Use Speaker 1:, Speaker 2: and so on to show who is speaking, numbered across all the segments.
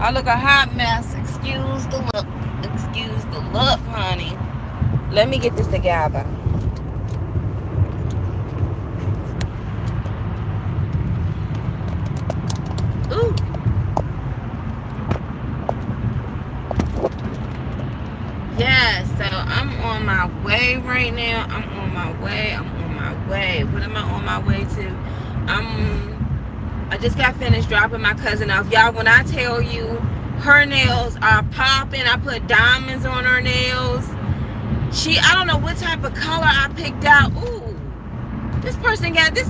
Speaker 1: I look a hot mess. Excuse the look. Excuse the look, honey. Let me get this together. Ooh. Yeah, so I'm on my way right now. I'm on my way. I'm on my way. What am I on my way to? I just got finished dropping my cousin off. Y'all, when I tell you her nails are popping, I put diamonds on her nails. I don't know what type of color I picked out. Ooh, this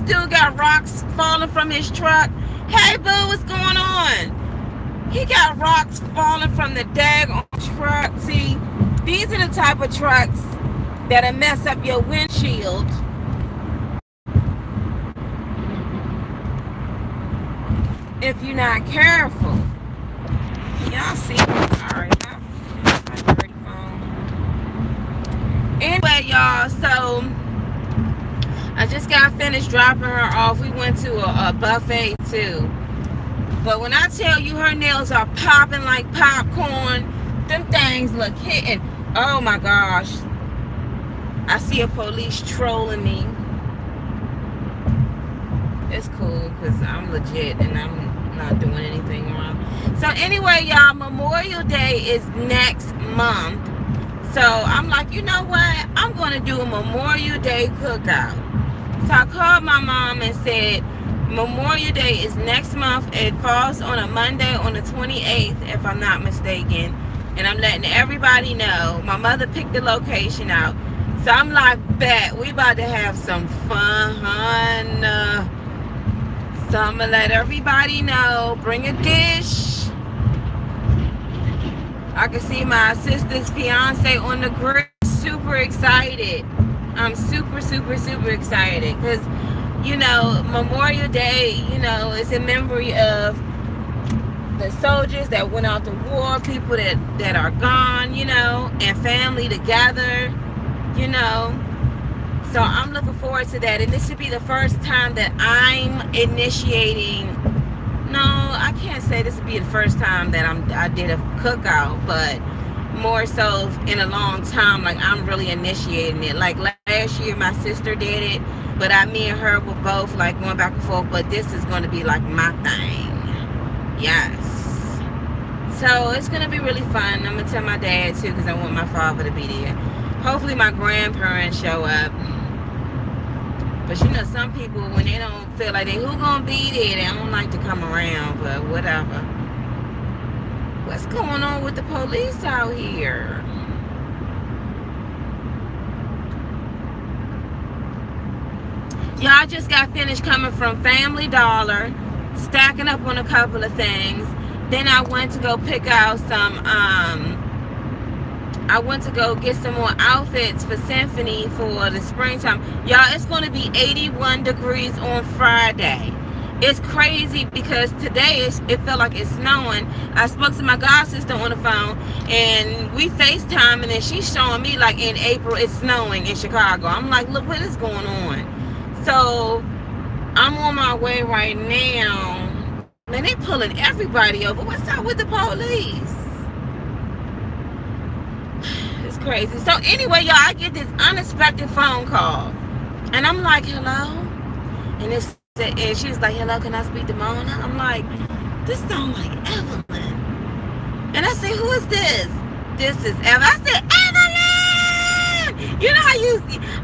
Speaker 1: dude got rocks falling from his truck. Hey, boo, what's going on? He got rocks falling from the daggone truck. See, these are the type of trucks that'll mess up your windshield. If you're not careful. Y'all see? Sorry, my dirty phone. Anyway, y'all, so I just got finished dropping her off. We went to a buffet too. But when I tell you her nails are popping like popcorn, them things look hitting. Oh my gosh. I see a police trolling me. It's cool because I'm legit and I'm not doing anything wrong. So anyway, y'all, Memorial Day is next month. So I'm like, you know what? I'm going to do a Memorial Day cookout. So I called my mom and said, Memorial Day is next month. It falls on a Monday on the 28th, if I'm not mistaken. And I'm letting everybody know. My mother picked the location out. So I'm like, bet, we about to have some fun. So I'm going to let everybody know. Bring a dish. I can see my sister's fiance on the grill. Super excited. I'm super, super, super excited. Because, you know, Memorial Day, you know, is in memory of the soldiers that went out to war, people that are gone, you know, and family together, you know. So I'm looking forward to that. And this should be the first time that I'm initiating. No, I can't say this would be the first time that I did a cookout, but more so in a long time, like I'm really initiating it. Like last year my sister did it, but me and her were both like going back and forth, but this is going to be like my thing. Yes. So it's going to be really fun. I'm going to tell my dad too because I want my father to be there. Hopefully my grandparents show up. But you know, some people, when they don't feel like who going to be there, they don't like to come around, but whatever. What's going on with the police out here? Y'all, I just got finished coming from Family Dollar, stacking up on a couple of things. Then I went to go pick out some, I went to go get some more outfits for Symphony for the springtime. Y'all, it's going to be 81 degrees on Friday. It's crazy because today it felt like it's snowing. I spoke to my god sister on the phone and we FaceTime and then she's showing me like in April it's snowing in Chicago. I'm like, look what is going on. So I'm on my way right now. Man, they pulling everybody over. What's up with the police? It's crazy. So anyway, y'all, I get this unexpected phone call. And I'm like, hello? And she was like, hello, can I speak to Mona? I'm like, this sounds like Evelyn. And I said, who is this? This is Evelyn. I said, Evelyn! You know how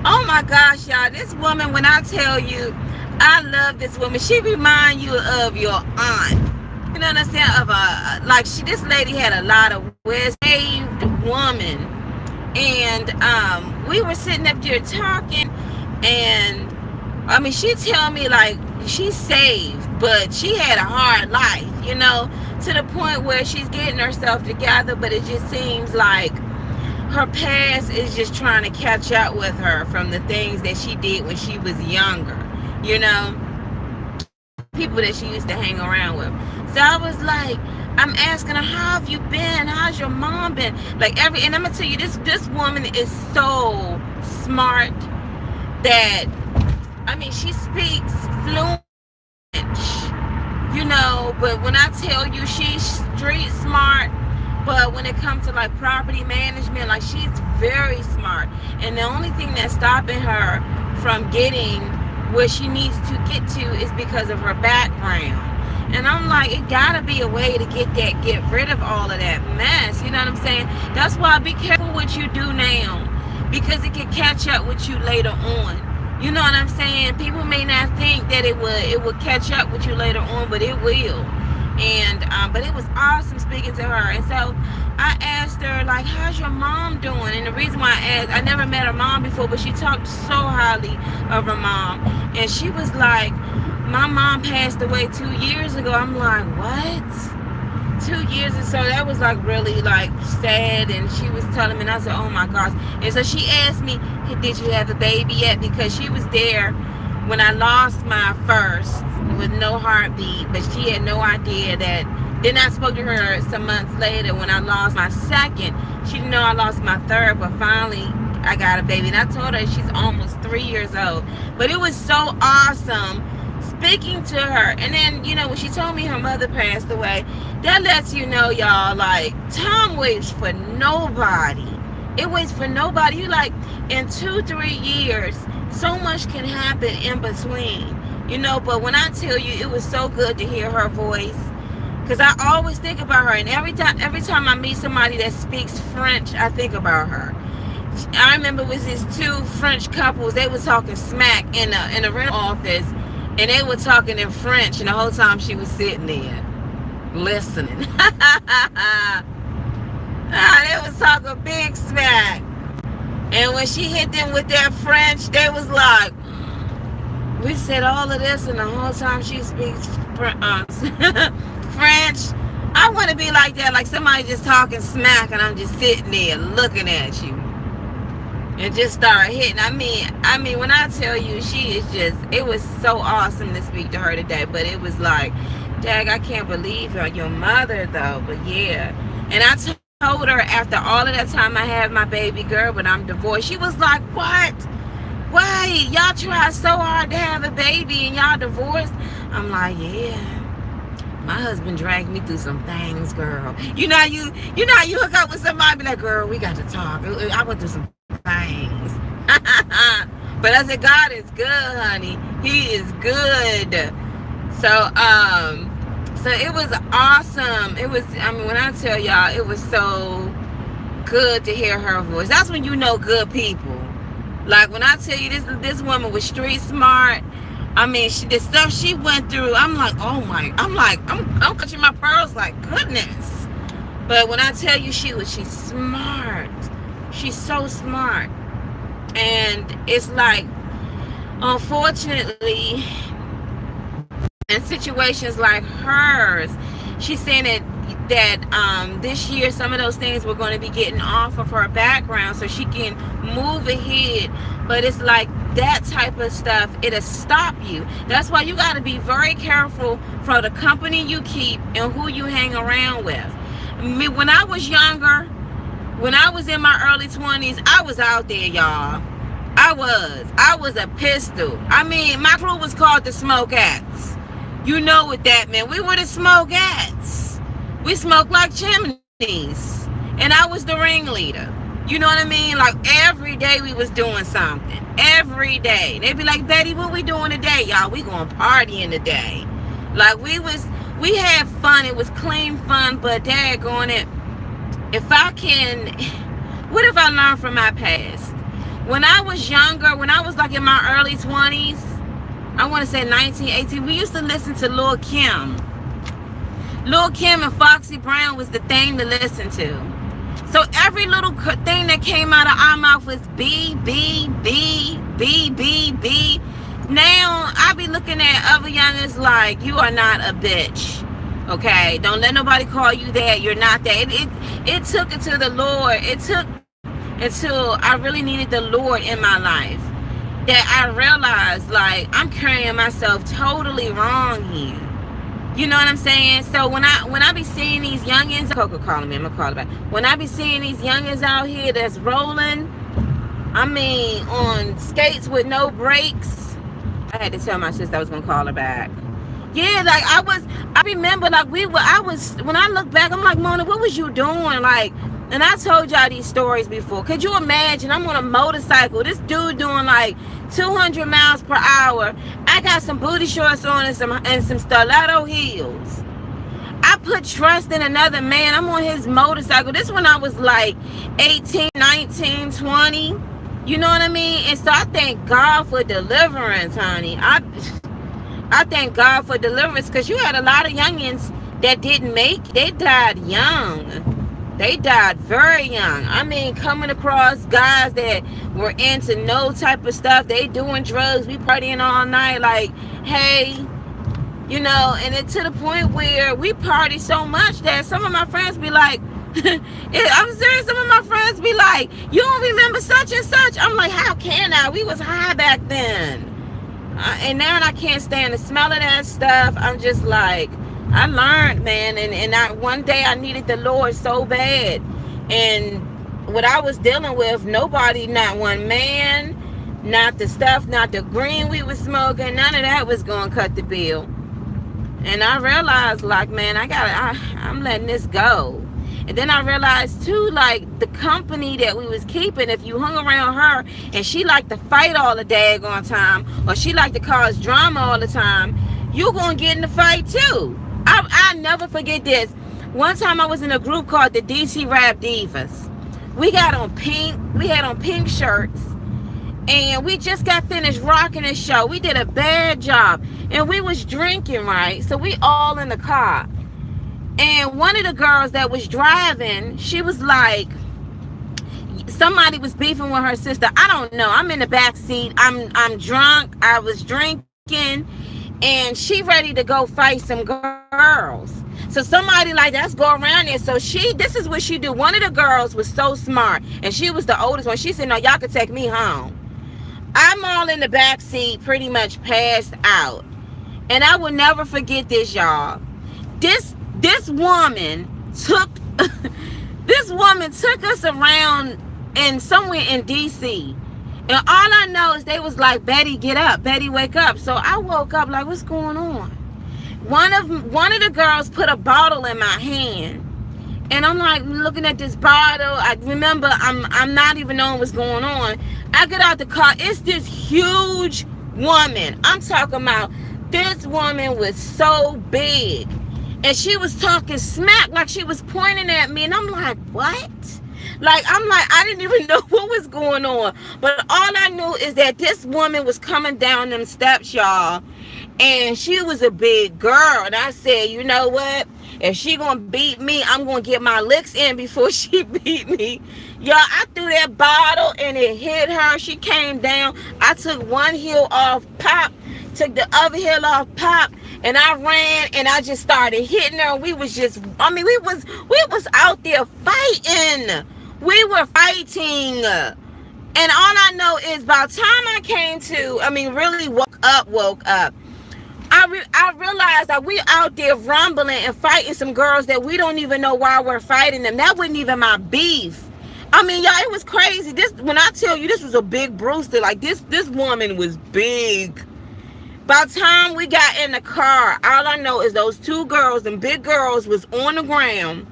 Speaker 1: oh my gosh, y'all, this woman, when I tell you, I love this woman. She reminds you of your aunt. You know what I'm saying? This lady had a lot of saved woman. And we were sitting up there talking, and I mean, she tell me like she's saved, but she had a hard life, you know, to the point where she's getting herself together, but it just seems like her past is just trying to catch up with her from the things that she did when she was younger, you know, people that she used to hang around with. So I was like, I'm asking her, how have you been? How's your mom been? And I'm gonna tell you, this woman is so smart that, she speaks fluent, you know, but when I tell you, she's street smart. But when it comes to like property management, like she's very smart. And the only thing that's stopping her from getting where she needs to get to is because of her background. And I'm like, it gotta be a way to get rid of all of that mess. You know what I'm saying? That's why be careful what you do now, because it can catch up with you later on. You know what I'm saying? People may not think that it would catch up with you later on, but it will. And but it was awesome speaking to her. And so I asked her, like, how's your mom doing? And the reason why I asked, I never met her mom before, but she talked so highly of her mom. And she was like, my mom passed away 2 years ago. I'm like, what? 2 years? And so that was like really like sad. And she was telling me, and I said, oh my gosh. And so she asked me, hey, did you have a baby yet? Because she was there when I lost my first with no heartbeat, but she had no idea that. Then I spoke to her some months later when I lost my second. She didn't know I lost my third, but finally I got a baby. And I told her she's almost 3 years old. But it was so awesome speaking to her. And then, you know, when she told me her mother passed away, that lets you know, y'all, like, time waits for nobody. It waits for nobody. You like, in 2-3 years, so much can happen in between. You know, but when I tell you, it was so good to hear her voice. Because I always think about her. And every time I meet somebody that speaks French, I think about her. I remember it was these two French couples. They were talking smack in a rental office. And they were talking in French. And the whole time she was sitting there listening. They was talking big smack. And when she hit them with that French, they was like, we said all of this, and the whole time she speaks French. I want to be like that, like somebody just talking smack, and I'm just sitting there looking at you, and just start hitting. I mean, when I tell you, she is just. It was so awesome to speak to her today, but it was like, Dag, I can't believe your mother though. But yeah, and I told her after all of that time I had my baby girl, but I'm divorced. She was like, what? Why? Y'all tried so hard to have a baby and y'all divorced? I'm like, yeah. My husband dragged me through some things, girl. You know you hook up with somebody, be like, girl, we got to talk. I went through some things. But I said, God is good, honey. He is good. So it was awesome. It was, I mean, when I tell y'all, it was so good to hear her voice. That's when you know good people. Like when I tell you this woman was street smart. I mean, the stuff she went through, I'm like, oh my, I'm clutching my pearls like, goodness. But when I tell you she's smart. She's so smart. And it's like, unfortunately, in situations like hers, she's saying that this year some of those things were going to be getting off of her background so she can move ahead. But it's like that type of stuff, it'll stop you. That's why you got to be very careful for the company you keep and who you hang around with. When I was younger, when I was in my early 20s, I was out there, y'all. I was a pistol. I mean, my crew was called the Smokettes. You know what that meant. We were the Smokettes. We smoked like chimneys. And I was the ringleader. You know what I mean? Like every day we was doing something. Every day. They'd be like, Betty, what we doing today? Y'all, we going partying today. Like we had fun. It was clean fun, but daggone it. What if I learned from my past? When I was younger, when I was like in my early 20s, I want to say 19, 18, we used to listen to Lil' Kim. Lil' Kim and Foxy Brown was the thing to listen to. So every little thing that came out of our mouth was B, B, B, B, B, B. Now, I be looking at other youngins like, you are not a bitch. Okay? Don't let nobody call you that. You're not that. It took it to the Lord. It took until I really needed the Lord in my life that I realized, like, I'm carrying myself totally wrong here. You know what I'm saying? So when I be seeing these youngins, Coco calling me, I'm gonna call her back. When I be seeing these youngins out here that's rolling, I mean, on skates with no brakes, I had to tell my sister I was gonna call her back. Yeah, like I remember like when I look back, I'm like, Mona, what was you doing? Like, and I told y'all these stories before. Could you imagine? I'm on a motorcycle, this dude doing like 200 miles per hour. I got some booty shorts on and some stiletto heels. I put trust in another man. I'm on his motorcycle. This when I was like 18, 19, 20. You know what I mean? And so I thank God for deliverance, honey. I thank God for deliverance, because you had a lot of youngins that didn't make. They died young. They died very young. I mean, coming across guys that were into no type of stuff. They doing drugs. We partying all night. Like, hey, you know, and it to the point where we party so much that some of my friends be like, I'm serious, some of my friends be like, you don't remember such and such? I'm like, how can I? We was high back then. And now I can't stand the smell of that stuff. I'm just like, I learned, man. And one day I needed the Lord so bad. And what I was dealing with, nobody, not one man, not the stuff, not the green we was smoking, none of that was going to cut the bill. And I realized, like, man, I'm letting this go. And then I realized too, like, the company that we was keeping, if you hung around her and she liked to fight all the daggone time, or she liked to cause drama all the time, you gonna get in the fight too. I never forget this. One time I was in a group called the DC Rap Divas. We had on pink shirts, and we just got finished rocking the show. We did a bad job, and we was drinking, right? So we all in the car. And one of the girls that was driving, she was like, somebody was beefing with her sister. I don't know. I'm in the back seat. I'm drunk. I was drinking, and she ready to go fight some girls. So somebody like, let's go around there. So this is what she do. One of the girls was so smart, and she was the oldest one. She said, no, y'all can take me home. I'm all in the back seat, pretty much passed out. And I will never forget this, y'all. This woman took us around somewhere in DC. And all I know is they was like, Betty, get up. Betty, wake up. So I woke up like, what's going on? One of the girls put a bottle in my hand. And I'm like looking at this bottle. I remember I'm not even knowing what's going on. I get out the car. It's this huge woman. I'm talking about, this woman was so big. And she was talking smack, like she was pointing at me. And I'm like, what? Like, I didn't even know what was going on. But all I knew is that this woman was coming down them steps, y'all. And she was a big girl. And I said, you know what? If she gonna beat me, I'm gonna get my licks in before she beat me. Y'all, I threw that bottle and it hit her. She came down. I took one heel off, pop. Took the other heel off, pop. And I ran and I just started hitting her. We was out there fighting. We were fighting. And all I know is by the time I came to, really woke up. I realized that we out there rumbling and fighting some girls that we don't even know why we're fighting them. That wasn't even my beef. Y'all, it was crazy. When I tell you, this was a big Brewster. Like, this woman was big. By the time we got in the car, all I know is those two girls, them big girls, was on the ground.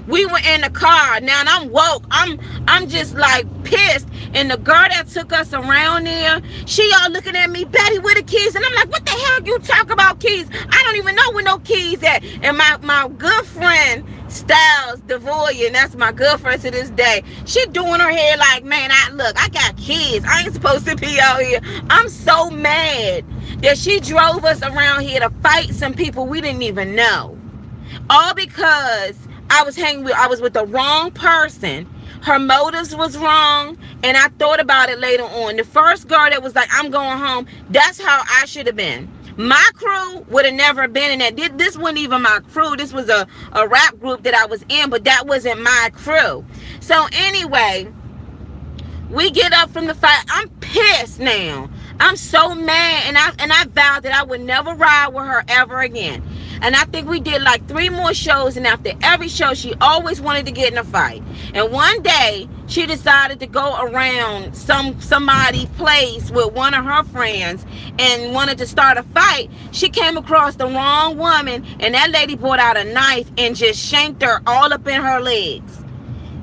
Speaker 1: We were in the car. Now, and I'm woke. I'm just like pissed. And the girl that took us around there, she all looking at me, Betty, where the keys? And I'm like, what the hell you talk about keys? I don't even know where no keys at. And my good friend, Styles Devoya, and that's my good friend to this day, she doing her hair like, man, I got kids. I ain't supposed to be out here. I'm so mad that she drove us around here to fight some people we didn't even know. All because I was with the wrong person. Her motives was wrong, and I thought about it later on. The first girl that was like, I'm going home, that's how I should have been. My crew would have never been in that. This wasn't even my crew. This was a rap group that I was in, but that wasn't my crew. So anyway, we get up from the fight. I'm pissed now. I'm so mad, and I vowed that I would never ride with her ever again. And I think we did like 3 more shows, and after every show she always wanted to get in a fight. And one day she decided to go around somebody's place with one of her friends and wanted to start a fight. She came across the wrong woman, and that lady brought out a knife and just shanked her all up in her legs.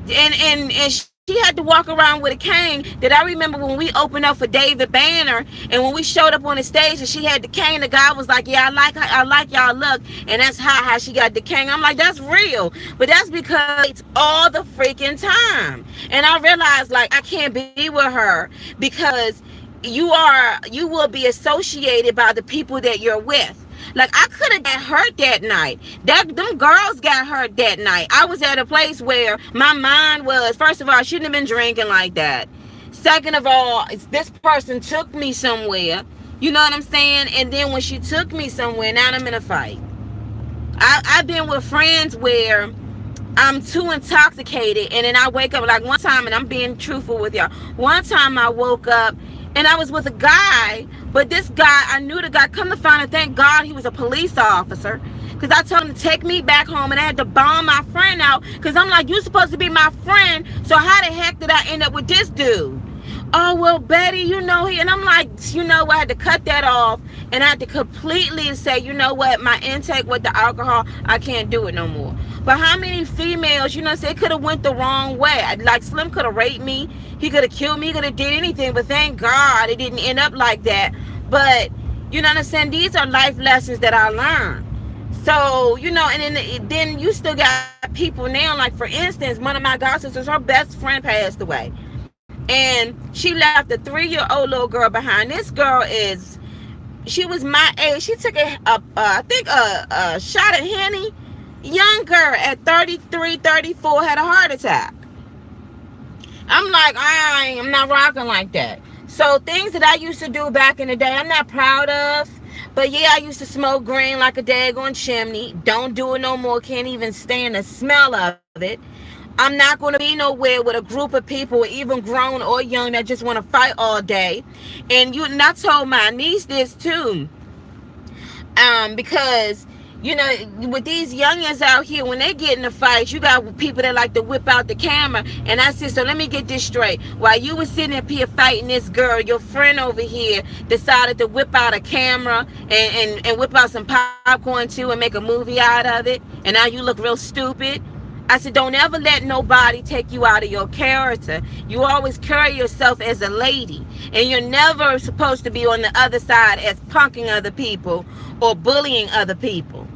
Speaker 1: And she had to walk around with a cane. That I remember when we opened up for David Banner, and when we showed up on the stage and she had the cane, the guy was like, yeah, I like y'all look. And that's how she got the cane. I'm like, that's real. But that's because it's all the freaking time. And I realized, like, I can't be with her, because you will be associated by the people that you're with. Like, I could have got hurt that night. Them girls got hurt that night. I was at a place where my mind was, first of all, I shouldn't have been drinking like that. Second of all, this person took me somewhere. You know what I'm saying? And then when she took me somewhere, now I'm in a fight. I've been with friends where I'm too intoxicated, and then I wake up, like one time, and I'm being truthful with y'all. One time I woke up and I was with a guy, but this guy, I knew the guy. Come to find out, thank God he was a police officer, because I told him to take me back home, and I had to bomb my friend out, because I'm like, you're supposed to be my friend, so how the heck did I end up with this dude? Oh, well, Betty, you know, and I'm like, you know what, I had to cut that off, and I had to completely say, you know what, my intake with the alcohol, I can't do it no more. But how many females, you know, say it could have went the wrong way. Like, Slim could have raped me, he could have killed me, he could have did anything, but thank God it didn't end up like that. But, you know what I'm saying, these are life lessons that I learned. So, you know, and then you still got people now, like, for instance, one of my god sisters, her best friend passed away. And she left a 3-year-old little girl behind. This girl she was my age. She took I think a shot of Henny. Young girl at 33, 34 had a heart attack. I'm like, I'm not rocking like that. So things that I used to do back in the day, I'm not proud of. But yeah, I used to smoke green like a daggone chimney. Don't do it no more. Can't even stand the smell of it. I'm not going to be nowhere with a group of people, even grown or young, that just want to fight all day. And I told my niece this too. Because, you know, with these youngins out here, when they get in a fight, you got people that like to whip out the camera. And I said, so let me get this straight. While you were sitting up here fighting this girl, your friend over here decided to whip out a camera and whip out some popcorn too and make a movie out of it. And now you look real stupid. I said, don't ever let nobody take you out of your character. You always carry yourself as a lady. And you're never supposed to be on the other side as punking other people or bullying other people.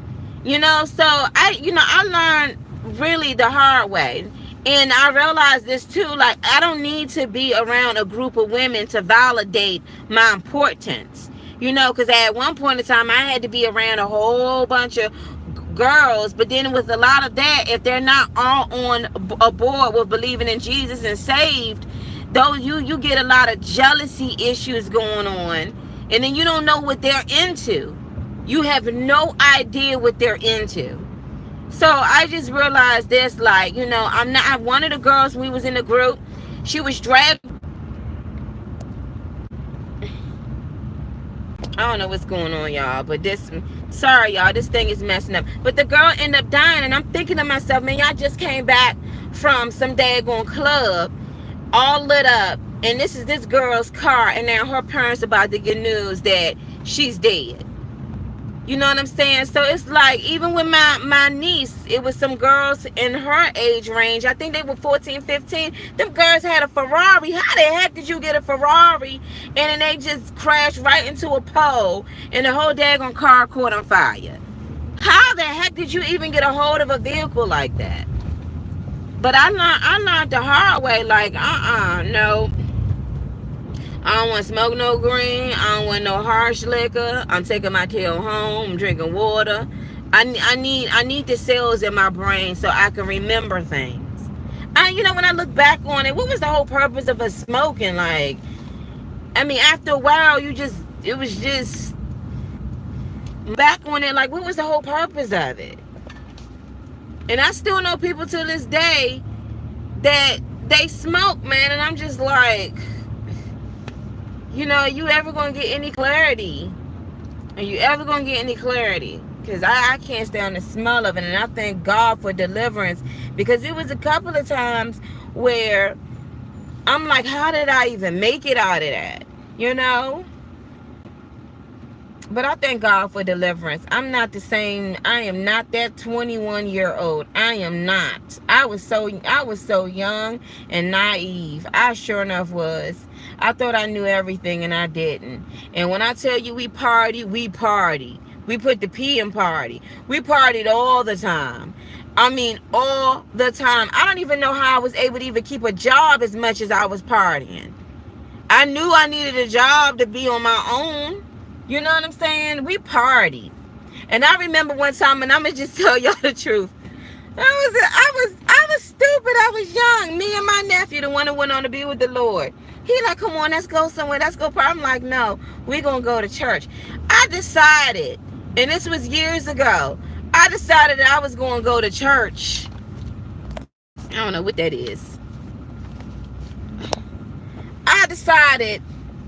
Speaker 1: You know, so I learned really the hard way. And I realized this too, like, I don't need to be around a group of women to validate my importance. You know, because at one point in time, I had to be around a whole bunch of girls, but then with a lot of that, if they're not all on a board with believing in Jesus and saved, though, you get a lot of jealousy issues going on, and then you don't know what they're into. You have no idea what they're into. So I just realized this, like, you know, one of the girls, we was in the group, she was dragged. I don't know what's going on, y'all, but sorry, y'all, this thing is messing up. But the girl ended up dying, and I'm thinking to myself, man, y'all just came back from some daggone club, all lit up, and this is this girl's car, and now her parents about to get news that she's dead. You know what I'm saying? So it's like, even with my niece, it was some girls in her age range. I think they were 14, 15. Them girls had a Ferrari. How the heck did you get a Ferrari? And then they just crashed right into a pole, and the whole daggone car caught on fire. How the heck did you even get a hold of a vehicle like that? But I learned the hard way, like, no. I don't want to smoke no green. I don't want no harsh liquor. I'm taking my tail home. I'm drinking water. I need the cells in my brain so I can remember things. You know, when I look back on it, what was the whole purpose of us smoking? Like, I mean, after a while, it was just back on it. Like, what was the whole purpose of it? And I still know people to this day that they smoke, man, and I'm just like, you know, you ever gonna get any clarity? Are you ever gonna get any clarity? because I can't stand the smell of it. And I thank God for deliverance, because it was a couple of times where I'm like, how did I even make it out of that? You know? But I thank God for deliverance. I'm not the same. I am not that 21-year-old. I am not. I was so young and naive. I sure enough was. I thought I knew everything, and I didn't. And when I tell you we party, we party. We put the P in party. We partied all the time. I mean, all the time. I don't even know how I was able to even keep a job as much as I was partying. I knew I needed a job to be on my own. You know what I'm saying? We partied. And I remember one time, and I'm gonna just tell y'all the truth. I was stupid. I was young. Me and my nephew, the one who went on to be with the Lord. He like, come on, let's go somewhere. Let's go party. I'm like, no, we gonna go to church. I decided, and this was years ago, I decided that I was gonna go to church. I don't know what that is. I decided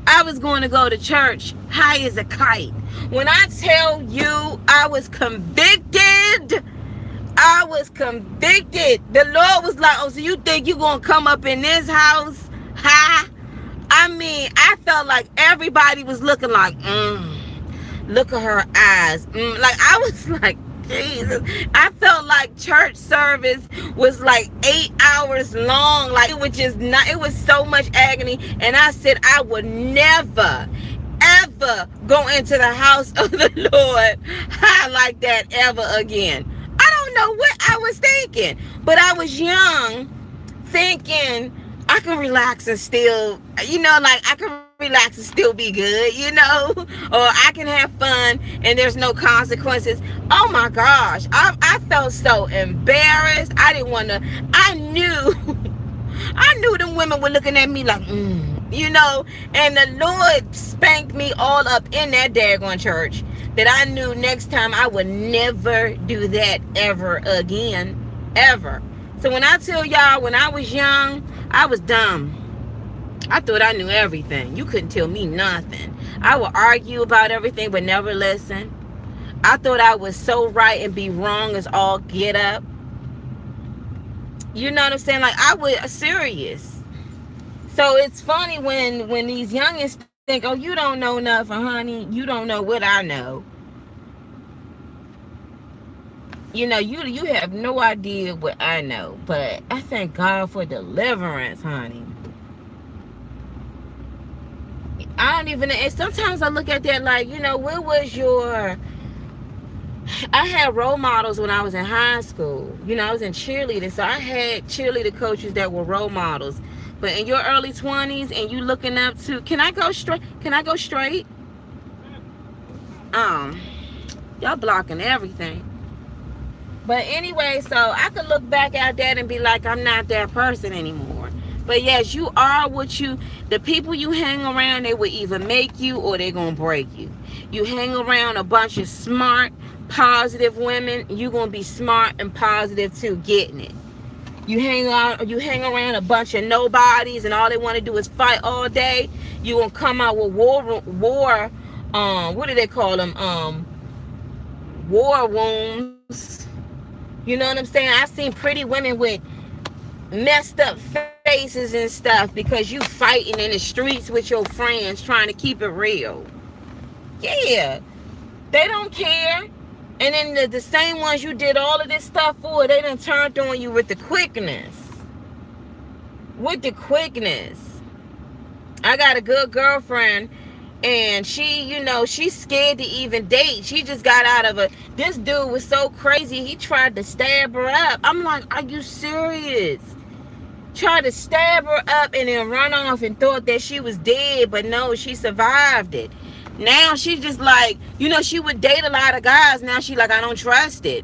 Speaker 1: I was going to go to church high as a kite. When I tell you I was convicted, I was convicted. The Lord was like, oh, so you think you're going to come up in this house high? I mean, I felt like everybody was looking like, look at her eyes. Like, I was like, Jesus. I felt like church service was like 8 hours long. Like, it was just not, it was so much agony. And I said, I would never, ever go into the house of the Lord high like that ever again. I don't know what I was thinking, but I was young, thinking I can relax and still, you know, like I can relax and still be good, you know, or I can have fun and there's no consequences. Oh my gosh, I felt so embarrassed. I didn't want to. I knew them women were looking at me like, you know, and the Lord spanked me all up in that daggone church, that I knew next time I would never do that ever again, ever. So when I tell y'all, when I was young, I was dumb. I thought I knew everything. You couldn't tell me nothing. I would argue about everything but never listen. I thought I was so right and be wrong as all get up. You know what I'm saying? Like, I was serious. So it's funny when these youngins think, oh, you don't know nothing, honey. You don't know what I know. You know, you have no idea what I know. But I thank God for deliverance, honey. I don't even, and sometimes I look at that like, you know, where was your, I had role models when I was in high school. You know, I was in cheerleading, so I had cheerleader coaches that were role models. But in your early 20s and you looking up to, can I go straight? Y'all blocking everything. But anyway, so I could look back at that and be like, I'm not that person anymore. But yes, you are the people you hang around, they will either make you or they're going to break you. You hang around a bunch of smart, positive women, you're going to be smart and positive too, getting it. You hang around a bunch of nobodies and all they want to do is fight all day, you're going to come out with war, what do they call them? War wounds. You know what I'm saying? I've seen pretty women with messed up faces and stuff because you fighting in the streets with your friends trying to keep it real. Yeah, they don't care. And then the same ones you did all of this stuff for, they done turned on you with the quickness. I got a good girlfriend, and she, you know, she's scared to even date. She just got out of this dude was so crazy, he tried to stab her up. I'm like, are you serious? Tried to stab her up and then run off and thought that she was dead, but no, she survived it. Now she's just like, you know, she would date a lot of guys. Now she like, I don't trust it.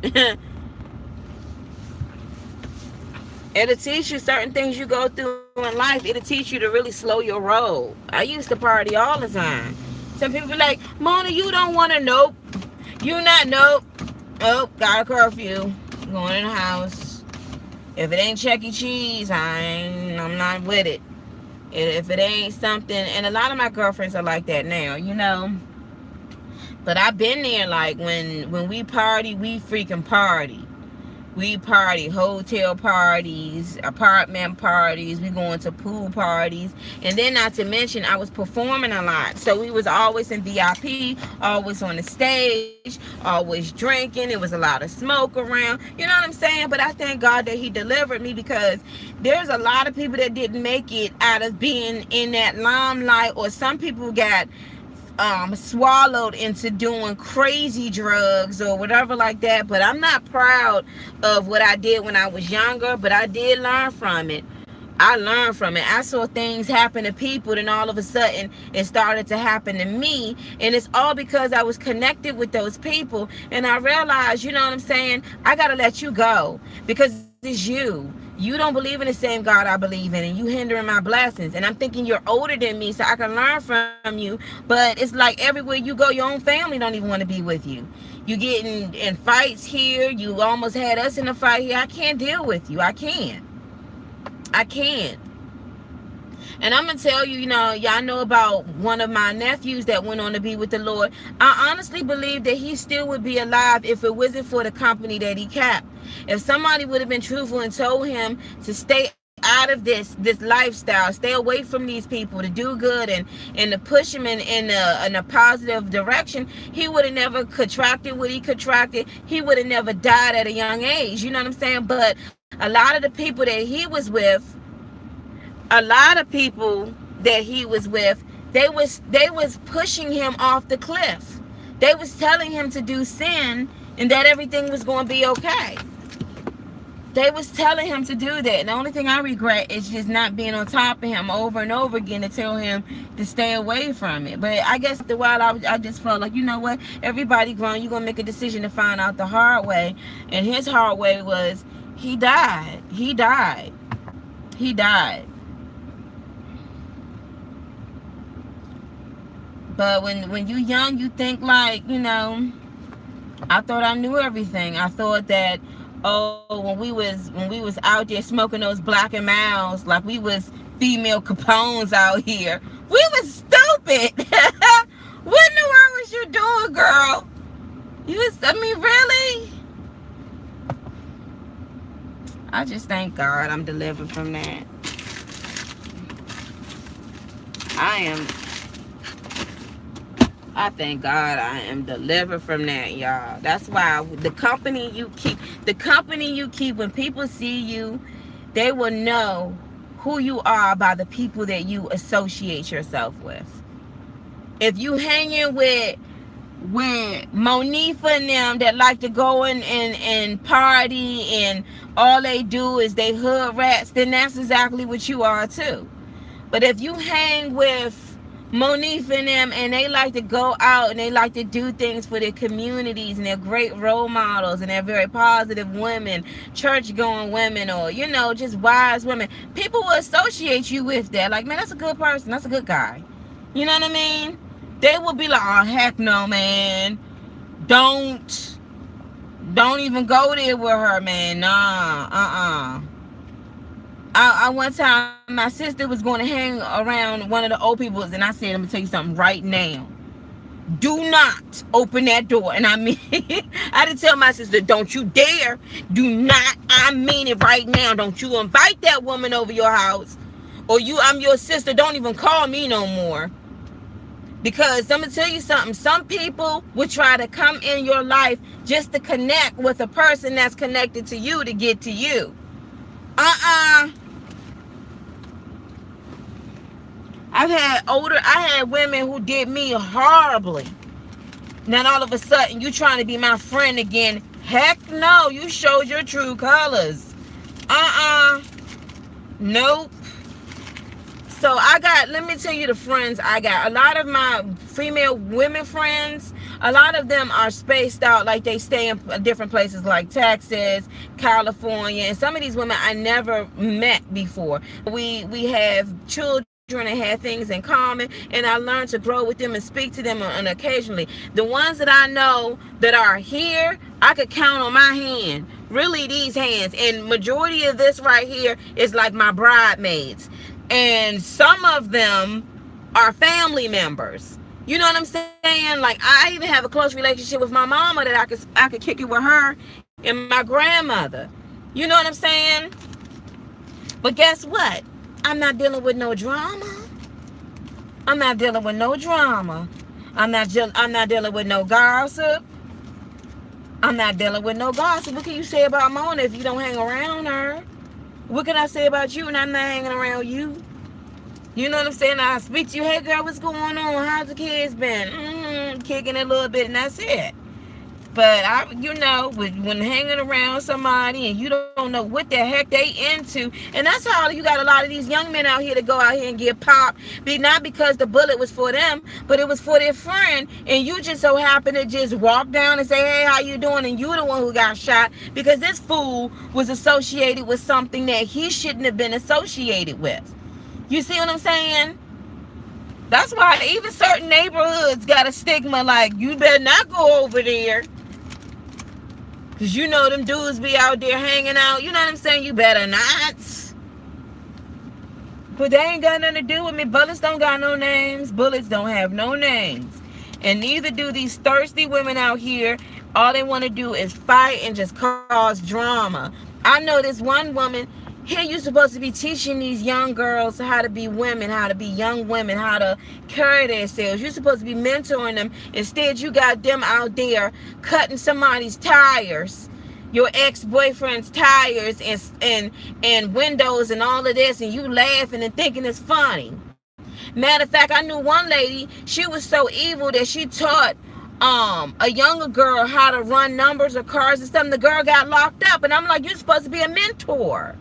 Speaker 1: It'll teach you certain things you go through in life. It'll teach you to really slow your roll. I used to party all the time. Some people be like, Mona, you don't want to, nope. You not, nope. Oh, got a curfew. Going in the house. If it ain't Chuck E. Cheese, I'm not with it. If it ain't something, and a lot of my girlfriends are like that now, you know. But I've been there, like when we party, we freaking party. We party, hotel parties, apartment parties, we going to pool parties. And then not to mention I was performing a lot. So we was always in VIP, always on the stage, always drinking. It was a lot of smoke around. You know what I'm saying? But I thank God that he delivered me, because there's a lot of people that didn't make it out of being in that limelight, or some people got swallowed into doing crazy drugs or whatever like that. But I'm not proud of what I did when I was younger, but I did learn from it. I learned from it. I saw things happen to people, and all of a sudden it started to happen to me. And it's all because I was connected with those people. And I realized, you know what I'm saying? I got to let you go, because it's you. You don't believe in the same God I believe in, and you hindering my blessings. And I'm thinking you're older than me, so I can learn from you. But it's like everywhere you go, your own family don't even want to be with you. You getting in fights here. You almost had us in a fight here. I can't deal with you. I can't. I can't. And I'm going to tell you, y'all know about one of my nephews that went on to be with the Lord. I honestly believe that he still would be alive if it wasn't for the company that he kept. If somebody would have been truthful and told him to stay out of this lifestyle, stay away from these people, to do good and to push him in a positive direction, he would have never contracted what he contracted. He would have never died at a young age. You know what I'm saying? But a lot of the people that he was with, they was pushing him off the cliff. They was telling him to do sin and that everything was going to be okay. They was telling him to do that. And the only thing I regret is just not being on top of him over and over again to tell him to stay away from it. But I guess after a while, I just felt like, you know what? Everybody grown. You're going to make a decision to find out the hard way. And his hard way was he died. He died. He died. But when you young, you think like, I thought I knew everything. I thought that, when we was out there smoking those Black and Milds, like we was female Capones out here. We was stupid. What in the world was you doing, girl? Really? I just thank God I'm delivered from that. I thank God I am delivered from that, y'all. That's why the company you keep, when people see you, they will know who you are by the people that you associate yourself with. If you hanging with Monifa and them that like to go and party and all they do is they hood rats, then that's exactly what you are too. But if you hang with Monifa and them and they like to go out and they like to do things for their communities and they're great role models and they're very positive women, church going women, or just wise women, people will associate you with that. Like, man, that's a good person, that's a good guy. You know what I mean? They will be like, oh heck no, man, don't even go there with her, man. Nah. I one time, my sister was going to hang around one of the old people, and I said, I'm gonna tell you something right now. Do not open that door. And I mean, I didn't tell my sister, don't you dare. Do not. I mean it right now. Don't you invite that woman over your house, or I'm your sister. Don't even call me no more. Because I'm gonna tell you something. Some people would try to come in your life just to connect with a person that's connected to you to get to you. I had women who did me horribly. Then all of a sudden you trying to be my friend again. Heck no, you showed your true colors. Nope. So let me tell you the friends I got. A lot of my female women friends, a lot of them are spaced out, like they stay in different places like Texas, California, and some of these women I never met before. We have children and have things in common, and I learned to grow with them and speak to them on occasionally. The ones that I know that are here, I could count on my hand. Really, these hands. And majority of this right here is like my bridesmaids. And some of them are family members. You know what I'm saying? Like I even have a close relationship with my mama that I could kick it with her and my grandmother. You know what I'm saying? But guess what? I'm not dealing with no drama. I'm not dealing with no drama. I'm not dealing with no gossip. I'm not dealing with no gossip. What can you say about Mona if you don't hang around her? What can I say about you and I'm not hanging around you? You know what I'm saying? I speak to you, hey girl, what's going on? How's the kids been? Kicking it a little bit and that's it. But when hanging around somebody and you don't know what the heck they into, and that's how you got a lot of these young men out here to go out here and get popped, not because the bullet was for them, but it was for their friend, and you just so happen to just walk down and say, hey, how you doing? And you the one who got shot because this fool was associated with something that he shouldn't have been associated with. You see what I'm saying? That's why even certain neighborhoods got a stigma like, you better not go over there. Because you know them dudes be out there hanging out. You know what I'm saying? You better not. But they ain't got nothing to do with me. Bullets don't got no names. Bullets don't have no names. And neither do these thirsty women out here. All they want to do is fight and just cause drama. I know this one woman. Here you're supposed to be teaching these young girls how to be women, how to be young women, how to carry themselves. You're supposed to be mentoring them. Instead, you got them out there cutting somebody's tires, your ex-boyfriend's tires and windows and all of this, and you laughing and thinking it's funny. Matter of fact, I knew one lady, she was so evil that she taught a younger girl how to run numbers or cars and stuff. And the girl got locked up, and I'm like, you're supposed to be a mentor.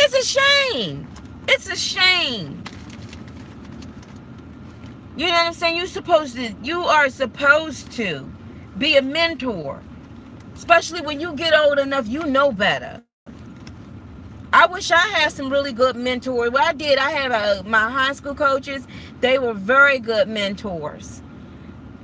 Speaker 1: It's a shame. It's a shame. You know what I'm saying? You are supposed to be a mentor. Especially when you get old enough, you know better. I wish I had some really good mentors. Well, I did. I had my high school coaches. They were very good mentors.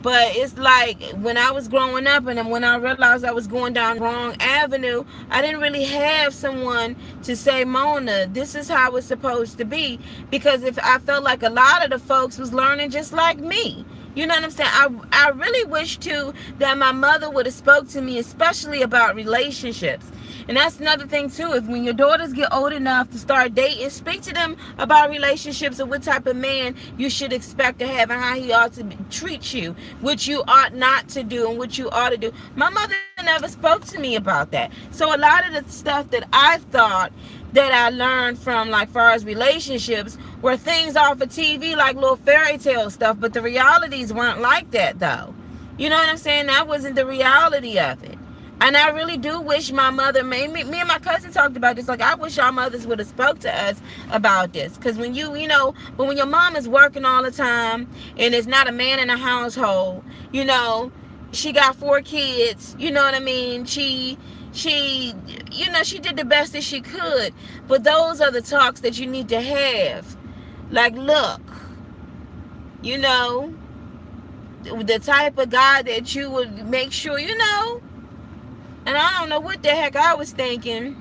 Speaker 1: But it's like when I was growing up and then when I realized I was going down the wrong avenue, I didn't really have someone to say, Mona, this is how it's supposed to be. Because if I felt like a lot of the folks was learning just like me. You know what I'm saying? I really wish too that my mother would have spoke to me, especially about relationships. And that's another thing too, is when your daughters get old enough to start dating, speak to them about relationships and what type of man you should expect to have and how he ought to treat you, which you ought not to do and what you ought to do. My mother never spoke to me about that. So a lot of the stuff that I thought that I learned from, like far as relationships, were things off of TV, like little fairy tale stuff, but the realities weren't like that though. You know what I'm saying? That wasn't the reality of it. And I really do wish my mother, me and my cousin talked about this, like I wish our mothers would have spoke to us about this. Because when but when your mom is working all the time and there's not a man in the household, she got 4 kids, you know what I mean? She did the best that she could. But those are the talks that you need to have. Like, look, the type of guy that you would make sure, and I don't know what the heck I was thinking.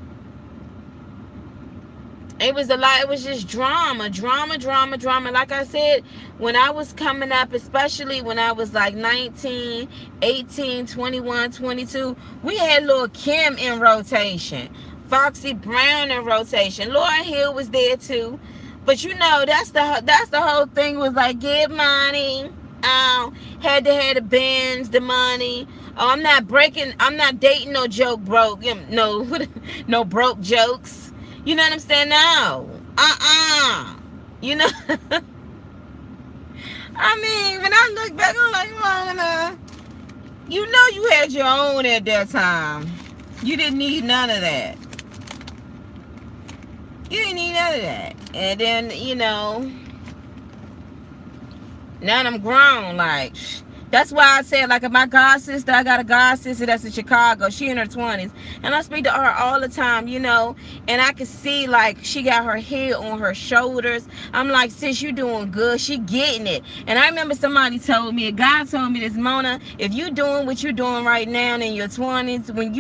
Speaker 1: It was a lot. It was just drama. Like I said, when I was coming up, especially when I was like 19, 18, 21, 22, we had Lil' Kim in rotation. Foxy Brown in rotation. Lauryn Hill was there too. But that's the whole thing, was like, get money. Had to have the bands, the money. Oh, I'm not dating no joke broke. No broke jokes. You know what I'm saying? No. I mean, when I look back, I'm like, Mona, you had your own at that time. You didn't need none of that. And then, now I'm grown, like, that's why I said, like, my god sister, I got a god sister that's in Chicago. She in her 20s. And I speak to her all the time, and I can see, like, she got her head on her shoulders. I'm like, sis, you doing good. She getting it. And I remember somebody told me, a guy told me this, Mona, if you doing what you're doing right now in your 20s, when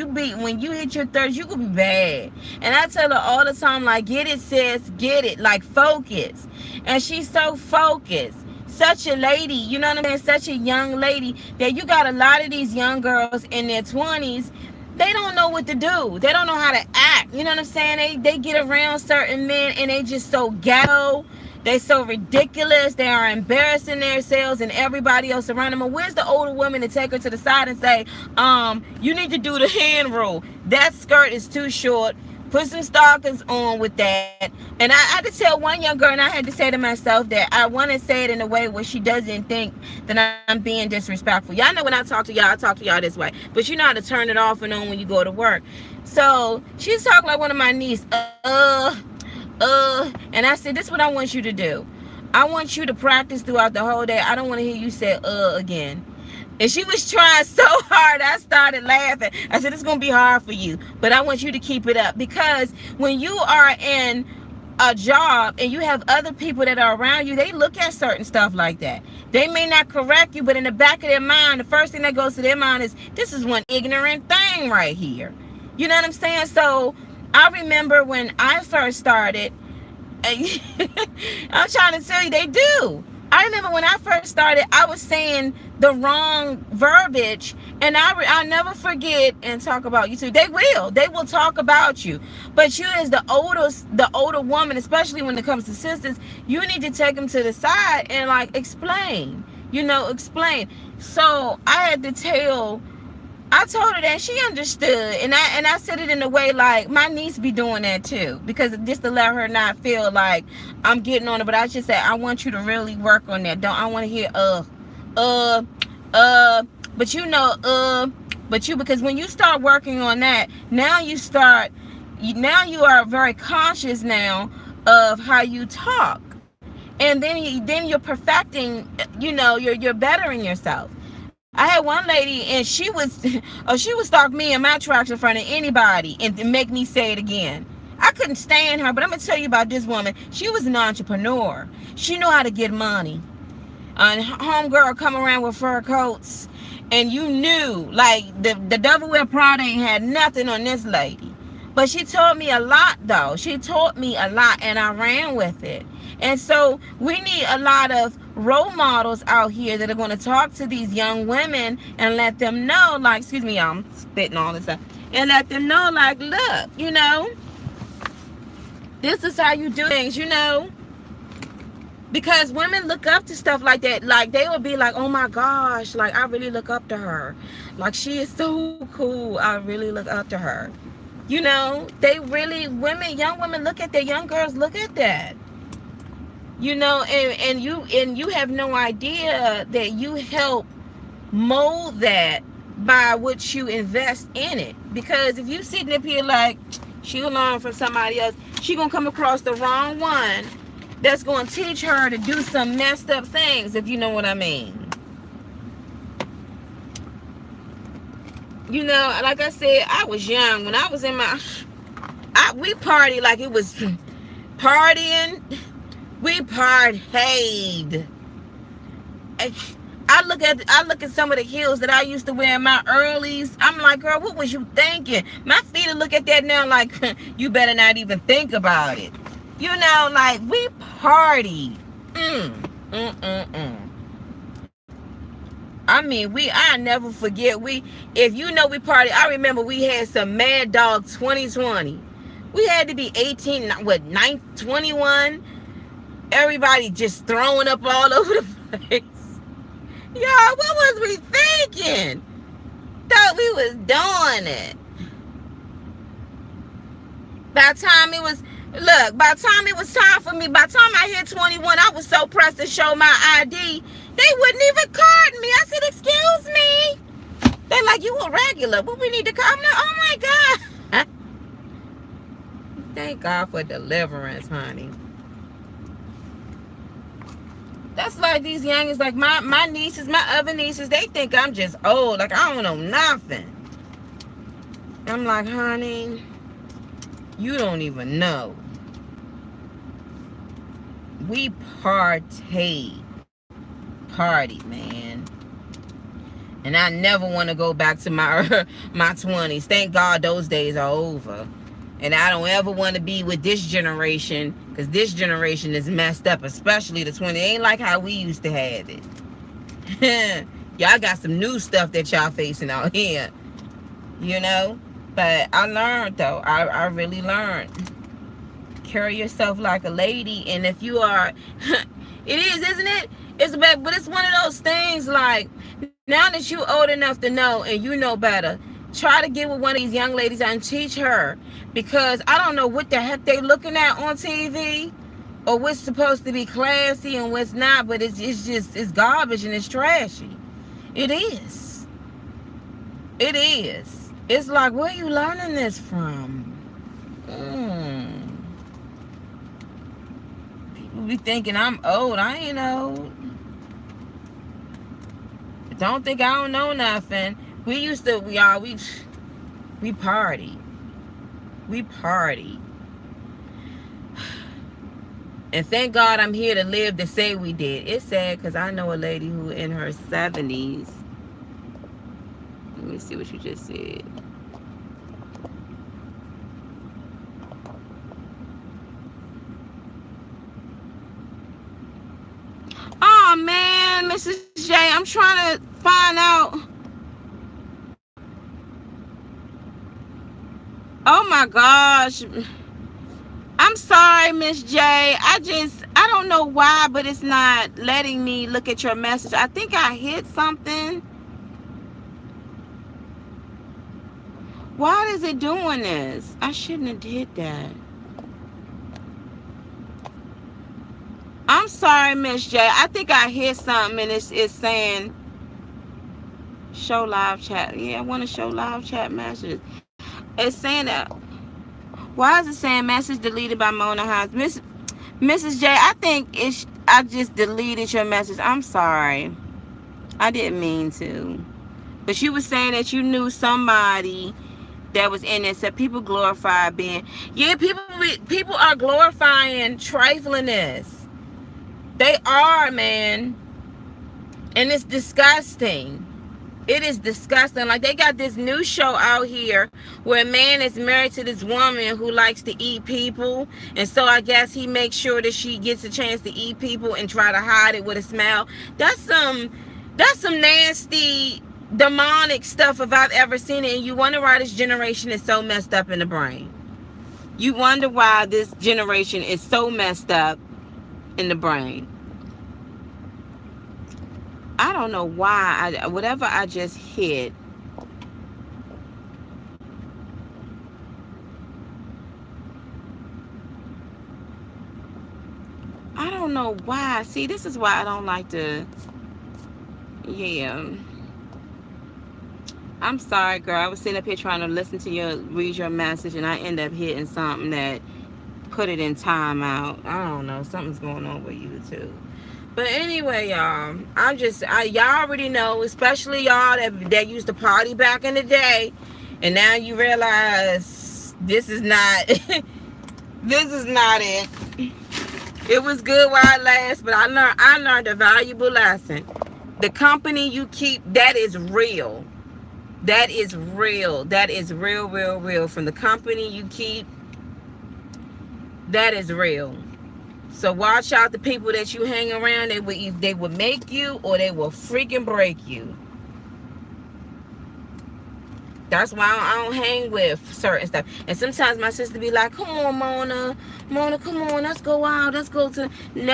Speaker 1: you hit your 30s, you could be bad. And I tell her all the time, like, get it, sis, get it. Like, focus. And she's so focused. such a lady, you know what I'm saying, such a young lady, that you got a lot of these young girls in their 20s. They don't know what to do. They don't know how to act. You know what I'm saying? They get around certain men and they just so ghetto. They so ridiculous. They are embarrassing themselves and everybody else around them. And where's the older woman to take her to the side and say, you need to do the hand rule. That skirt is too short. Put some stockings on with that. And I had to tell one young girl, and I had to say to myself that I want to say it in a way where she doesn't think that I'm being disrespectful. Y'all know when I talk to y'all, I talk to y'all this way. But you know how to turn it off and on when you go to work. So she's talking like one of my nieces. And I said, this is what I want you to do. I want you to practice throughout the whole day. I don't want to hear you say again. And she was trying so hard, I started laughing. I said, it's going to be hard for you, but I want you to keep it up. Because when you are in a job and you have other people that are around you, they look at certain stuff like that. They may not correct you, but in the back of their mind, the first thing that goes to their mind is, this is one ignorant thing right here. You know what I'm saying? So I remember when I first started, I'm trying to tell you, they do. I remember when I first started, I was saying the wrong verbiage, and I'll never forget and talk about you too. They will talk about you, but you as the older woman, especially when it comes to sisters, you need to take them to the side and like explain. Explain. So I told her that, she understood, and I said it in a way like my niece be doing that too, because just to let her not feel like I'm getting on her. But I just said, I want you to really work on that. I want to hear because when you start working on that, now you are very conscious now of how you talk, and then you're perfecting, you're bettering yourself. I had one lady, and she would stalk me in my tracks in front of anybody and make me say it again. I couldn't stand her, but I'm going to tell you about this woman. She was an entrepreneur. She knew how to get money. Homegirl come around with fur coats, and you knew, like, the Devil Wear Prada ain't had nothing on this lady. But she taught me a lot, though. She taught me a lot, and I ran with it. And so we need a lot of role models out here that are going to talk to these young women and let them know, like, excuse me, I'm spitting all this stuff, and let them know, like, look, this is how you do things, because women look up to stuff like that. Like, they will be like, oh my gosh, like, I really look up to her. Like, she is so cool. I really look up to her. Young women look at that. Young girls look at that. And you have no idea that you help mold that by what you invest in it. Because if you sitting up here like, she'll learn from somebody else, she gonna come across the wrong one that's gonna teach her to do some messed up things, if you know what I mean. Like I said, I was young when I was in we partied like it was partying. We partied. I look at some of the heels that I used to wear in my earlies. I'm like, girl, what was you thinking? My feet will look at that now like, you better not even think about it. Like, we partied. I mean, I never forget. If we party, I remember we had some Mad Dog 2020. We had to be 18, 21. Everybody just throwing up all over the place. Y'all, what was we thinking? Thought we was doing it. By the time it was time for me, by the time I hit 21, I was so pressed to show my ID, they wouldn't even card me. I said, excuse me. They're like, you a regular, but we need to call. I'm like, oh my God. Thank God for deliverance, honey. That's like these youngins, like my nieces, my other nieces, they think I'm just old, like I don't know nothing. I'm like, honey, you don't even know. We party, man. And I never want to go back to my 20s. Thank God those days are over. And I don't ever want to be with this generation, because this generation is messed up, especially the 20. It ain't like how we used to have it. Y'all got some new stuff that y'all facing out here, you know? But I learned, though. I really learned. Carry yourself like a lady. And if you are, it is, isn't it? It's bad, but it's one of those things like, now that you old enough to know and you know better, try to get with one of these young ladies and teach her, because I don't know what the heck they looking at on TV or what's supposed to be classy and what's not, but it's just, it's garbage and it's trashy. It is. It is. It's like, where are you learning this from? People be thinking I'm old. I ain't old. Don't think I don't know nothing. We used to, we party. We party. And thank God I'm here to live to say we did. It's sad because I know a lady who in her 70s. Let me see what you just said. Oh man, Mrs. J, I'm trying to find out. Oh my gosh. I'm sorry, Miss J. I don't know why, but it's not letting me look at your message. I think I hit something. Why is it doing this? I shouldn't have did that. I'm sorry, Miss J. I think I hit something and it's saying show live chat. Yeah, I want to show live chat messages. It's saying that. Why is it saying message deleted by Mona Hines? Mrs. J, I think I just deleted your message. I'm sorry. I didn't mean to. But you were saying that you knew somebody that was in it. Said people glorify being. Yeah, people are glorifying triflingness. They are, man. And it's disgusting. It is disgusting. Like, they got this new show out here where a man is married to this woman who likes to eat people. And so I guess he makes sure that she gets a chance to eat people and try to hide it with a smile. That's some nasty, demonic stuff if I've ever seen it. And you wonder why this generation is so messed up in the brain. You wonder why this generation is so messed up in the brain. I don't know why. Whatever I just hit. I don't know why. See, this is why I don't like to. Yeah. I'm sorry, girl. I was sitting up here trying to read your message, and I end up hitting something that put it in timeout. I don't know. Something's going on with YouTube. But anyway, y'all, y'all already know, especially y'all that used to party back in the day, and now you realize this is not, this is not it. It was good while it lasted, but I learned a valuable lesson. The company you keep, that is real. That is real. That is real, real, real. From the company you keep, that is real. So watch out the people that you hang around. They will make you or they will freaking break you. That's why I don't hang with certain stuff. And sometimes my sister be like, come on, Mona. Mona, come on. Let's go out. Let's go to... No.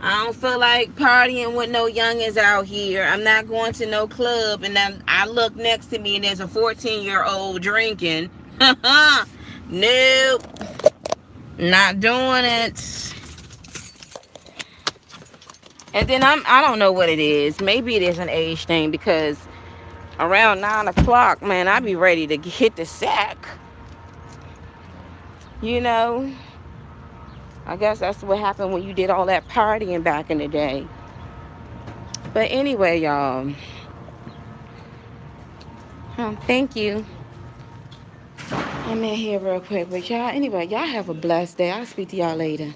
Speaker 1: I don't feel like partying with no youngins out here. I'm not going to no club. And then I look next to me and there's a 14-year-old drinking. Nope. Not doing it. And then I don't know what it is. Maybe it is an age thing, because around 9 o'clock, man, I be ready to hit the sack. You know? I guess that's what happened when you did all that partying back in the day. But anyway, y'all. Thank you. I'm in here real quick. But y'all, anyway, y'all have a blessed day. I'll speak to y'all later.